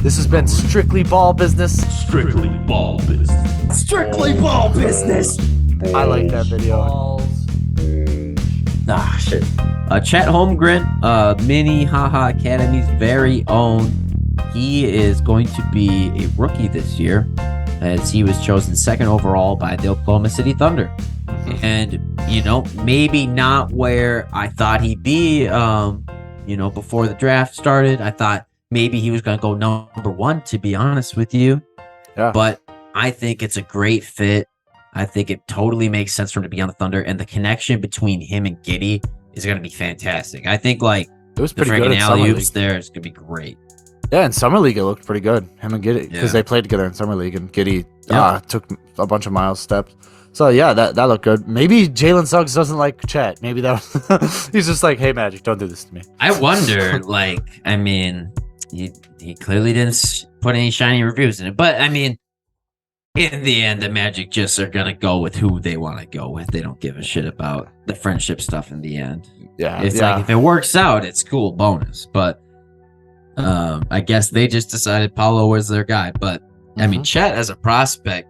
This has been Strictly Ball Business. Strictly ball business. Strictly ball business. I like that video. Shit. Chet Holmgren, Mini Haha Academy's very own. He is going to be a rookie this year, as he was chosen second overall by the Oklahoma City Thunder. And, maybe not where I thought he'd be, before the draft started. I thought maybe he was going to go number one, to be honest with you. Yeah. But I think it's a great fit. I think it totally makes sense for him to be on the Thunder, and the connection between him and Giddey is going to be fantastic. I think, It was the pretty good friggin' in Summer alley-oops League. there is going to be great. Yeah, in Summer League it looked pretty good. Him and Giddey, because Yeah. they played together in Summer League, and Giddey Yeah. took a bunch of Miles steps. So yeah, that looked good. Maybe Jalen Suggs doesn't like Chet. Maybe that he's just like, hey Magic, don't do this to me. I wonder, he clearly didn't put any shiny reviews in it. But, in the end, the Magic just are going to go with who they want to go with. They don't give a shit about the friendship stuff in the end. Yeah, It's like, if it works out, it's cool, bonus. But I guess they just decided Paolo was their guy. But, Chet as a prospect,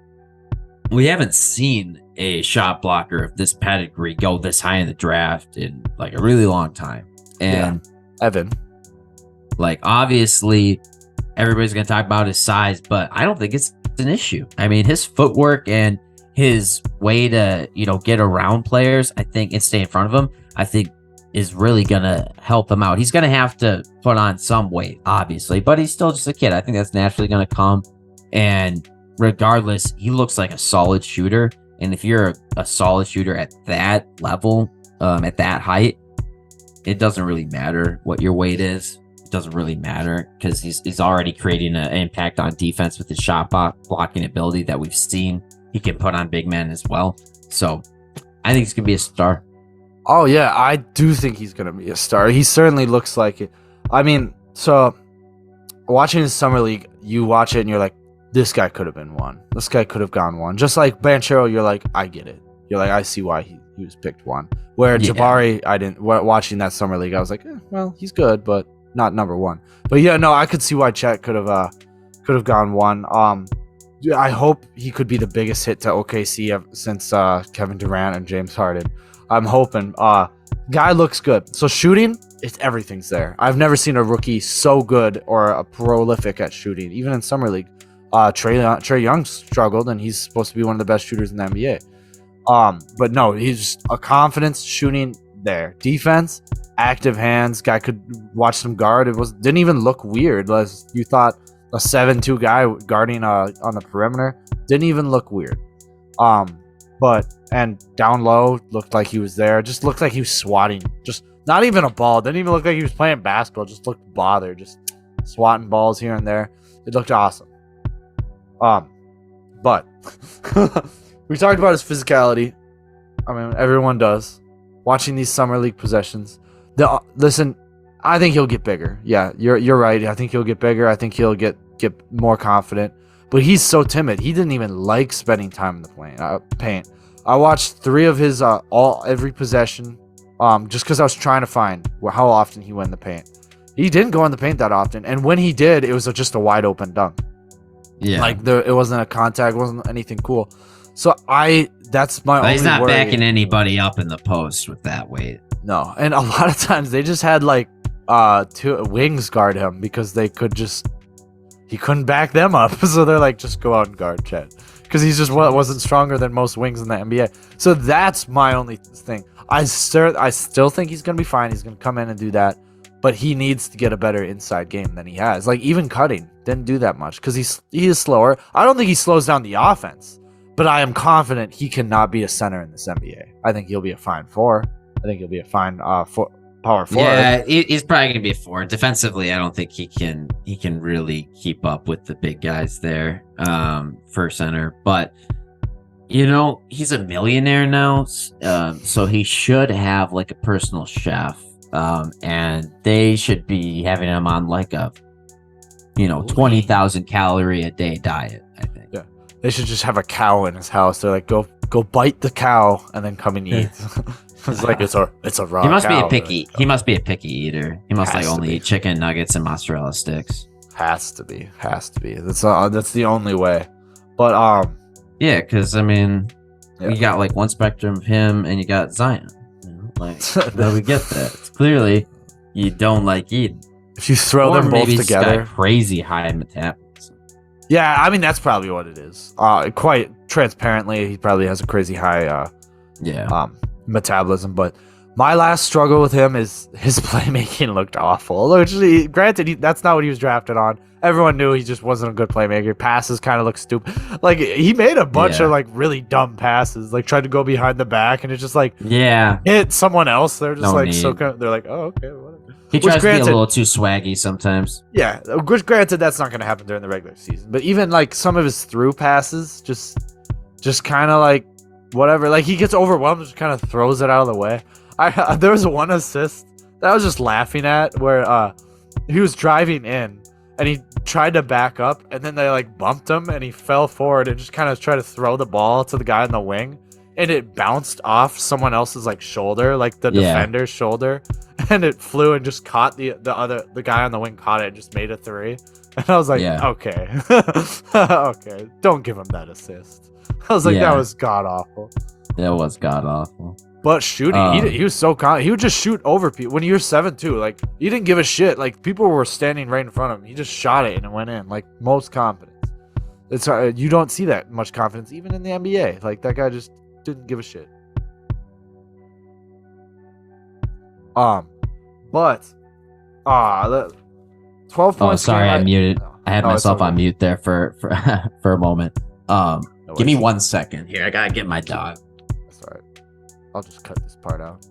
we haven't seen a shot blocker of this pedigree go this high in the draft in a really long time. And Evan. obviously everybody's going to talk about his size, but I don't think it's an issue. His footwork and his way to, get around players, I think, and stay in front of them, I think is really going to help him out. He's going to have to put on some weight, obviously, but he's still just a kid. I think that's naturally going to come. And regardless, he looks like a solid shooter. And if you're a solid shooter at that level, at that height, it doesn't really matter what your weight is. It doesn't really matter because he's already creating an impact on defense with his shot blocking ability that we've seen. He can put on big men as well. So I think he's going to be a star. Oh yeah, I do think he's gonna be a star. He certainly looks like it. So watching his Summer League, you watch it and you're like, this guy could have been one. This guy could have gone one. Just like Banchero, you're like, I get it. You're like, I see why he was picked one. Where Jabari, I didn't. Watching that Summer League, I was like, well, he's good, but not number one. But yeah, no, I could see why Chet could have gone one. I hope he could be the biggest hit to OKC since Kevin Durant and James Harden. I'm hoping. Guy looks good. So shooting, everything's there. I've never seen a rookie so good or a prolific at shooting, even in Summer League. Trae Young struggled, and he's supposed to be one of the best shooters in the NBA. But no, he's a confidence shooting there. Defense, active hands. Guy could watch some guard. Didn't even look weird. You thought a 7'2" guy guarding on the perimeter didn't even look weird. And down low looked like he was there. Just looked like he was swatting. Just not even a ball. Didn't even look like he was playing basketball. Just looked bothered. Just swatting balls here and there. It looked awesome. But we talked about his physicality. Everyone does. Watching these Summer League possessions. Listen, I think he'll get bigger. Yeah, you're right. I think he'll get bigger. I think he'll get more confident. But he's so timid. He didn't even like spending time in the paint. I watched 3 of his every possession, just because I was trying to find how often he went in the paint. He didn't go in the paint that often, and when he did, it was just a wide open dunk. Yeah, it wasn't a contact, it wasn't anything cool. So that's my only he's not worry. backing anybody up in the post with that weight. No, and a lot of times they just had 2 wings guard him because he couldn't back them up. So they're like, just go out and guard Chet. Because he's just wasn't stronger than most wings in the NBA. So that's my only thing. I still think he's going to be fine. He's going to come in and do that. But he needs to get a better inside game than he has. Even cutting didn't do that much because he is slower. I don't think he slows down the offense. But I am confident he cannot be a center in this NBA. I think he'll be a fine 4. I think he'll be a fine power forward. Yeah, he's probably going to be a 4. Defensively, I don't think he can really keep up with the big guys there for center. But, he's a millionaire now, so he should have a personal chef. And they should be having him on a 20,000 calorie a day diet, I think. Yeah. They should just have a cow in his house. They're like, go bite the cow and then come and eat. It's like it's a raw. He must cow. be a picky. He must be a picky eater. He must Has to only be. eat chicken nuggets and mozzarella sticks. Has to be. That's the only way. But Yeah, because I mean, Yeah. you got like one spectrum of him, and you got Zion. You know, like, how do we get that? It's clearly you don't like Eden. if you throw Or them both maybe he's got together, crazy high metabolism. yeah, I mean that's probably what it is. Quite transparently, he probably has a crazy high metabolism. But my last struggle with him is his playmaking looked awful. Actually, granted, that's not what he was drafted on. Everyone knew he just wasn't a good playmaker. Passes kind of look stupid. Like he made a bunch of like really dumb passes, like tried to go behind the back, and it's just like hit someone else. They're just they're like, oh okay, whatever. He tries to be a little too swaggy sometimes. Yeah, which granted that's not going to happen during the regular season. But even like some of his through passes, just kind of like whatever. Like he gets overwhelmed, just kind of throws it out of the way. There was one assist that I was just laughing at where he was driving in and he tried to back up and then they like bumped him and he fell forward and just kind of tried to throw the ball to the guy in the wing and it bounced off someone else's like shoulder, like the defender's shoulder, and it flew and just caught the guy on the wing caught it and just made a 3. And I was like, okay, okay, don't give him that assist. I was like, that was god awful. That was god awful. But shooting, he was so confident. He would just shoot over people. When you're 7'2", like he didn't give a shit. Like people were standing right in front of him. He just shot it and it went in. Like most confidence. It's you don't see that much confidence even in the NBA. Like that guy just didn't give a shit. But 12 points. Oh, sorry, I muted. I had myself on mute there for for a moment. Give me 1 second here. I gotta get my dog. That's all right. I'll just cut this part out.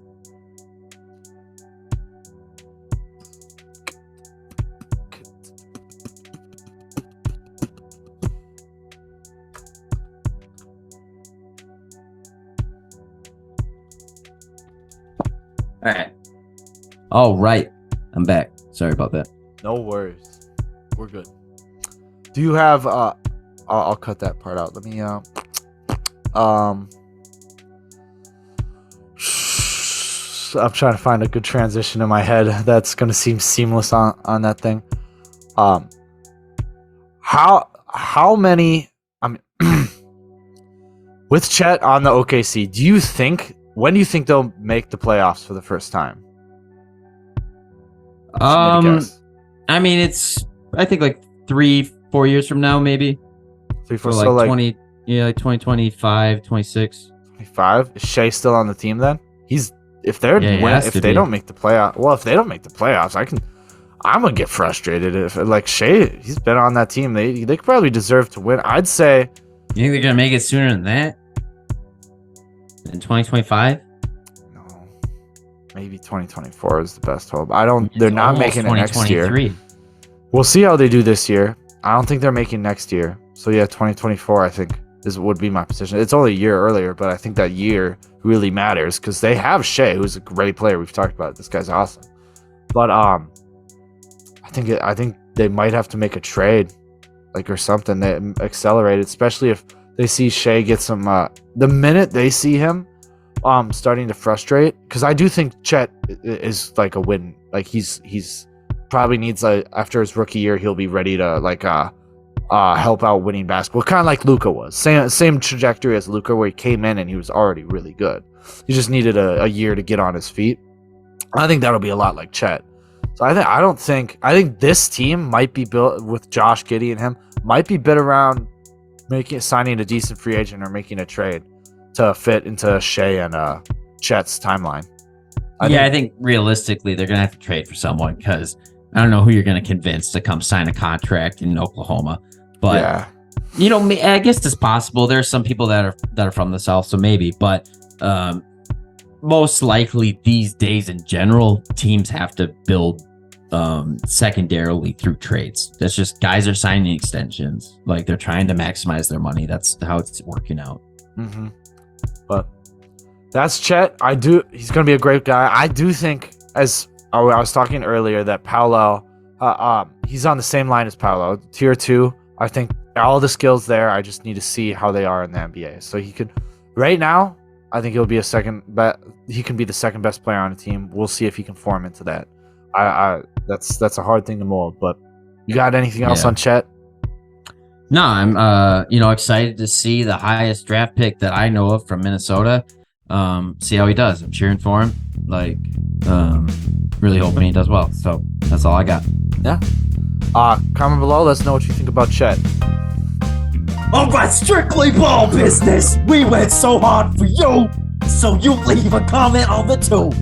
All right. I'm back. Sorry about that. No worries. We're good. Do you have I'll cut that part out. Let me I'm trying to find a good transition in my head that's gonna seem seamless on that thing. How many with Chet on the OKC, when do you think they'll make the playoffs for the first time? I mean I think like 3-4 years from now, maybe. 3-4, so so like like 2025, 26. 25? Is Shea still on the team then? If they don't make the playoffs, I'm gonna get frustrated if like Shea, he's been on that team. They could probably deserve to win. I'd say. You think they're gonna make it sooner than that? In 2025? No, maybe 2024 is the best hope. They're not making it next year. We'll see how they do this year. I don't think they're making next year. So yeah, 2024 I think would be my position. It's only a year earlier, but I think that year really matters because they have Shea, who's a great player. We've talked about it. This guy's awesome. But I think they might have to make a trade, like or something that accelerate it, especially if they see Shea get some. The minute they see him, starting to frustrate, because I do think Chet is like a win. Like he's probably needs after his rookie year, he'll be ready to help out winning basketball, kind of like Luka was. Same trajectory as Luka, where he came in and he was already really good. He just needed a year to get on his feet. I think that'll be a lot like Chet. So I think this team might be built with Josh Giddey and him might be built around signing a decent free agent or making a trade to fit into Shea and Chet's timeline. I think realistically they're gonna have to trade for someone because I don't know who you're gonna convince to come sign a contract in Oklahoma. But I guess it's possible. There are some people that are from the South, so maybe. But most likely these days in general, teams have to build secondarily through trades. That's just guys are signing extensions. Like they're trying to maximize their money. That's how it's working out. Mm-hmm. But that's Chet. He's going to be a great guy. I do think, as I was talking earlier, that Paolo, he's on the same line as Paolo. Tier 2, I think all the skills there. I just need to see how they are in the NBA. So he could, right now, I think he'll be he can be the second best player on the team. We'll see if he can form into that. That's a hard thing to mold, but You got anything else Yeah. on Chet? No, I'm excited to see the highest draft pick that I know of from Minnesota. See how he does. I'm cheering for him. Really hoping he does well. So that's all I got. Yeah. Comment below. Let us know what you think about Chet. Alright, strictly ball business. We went so hard for you, so you leave a comment on the tube.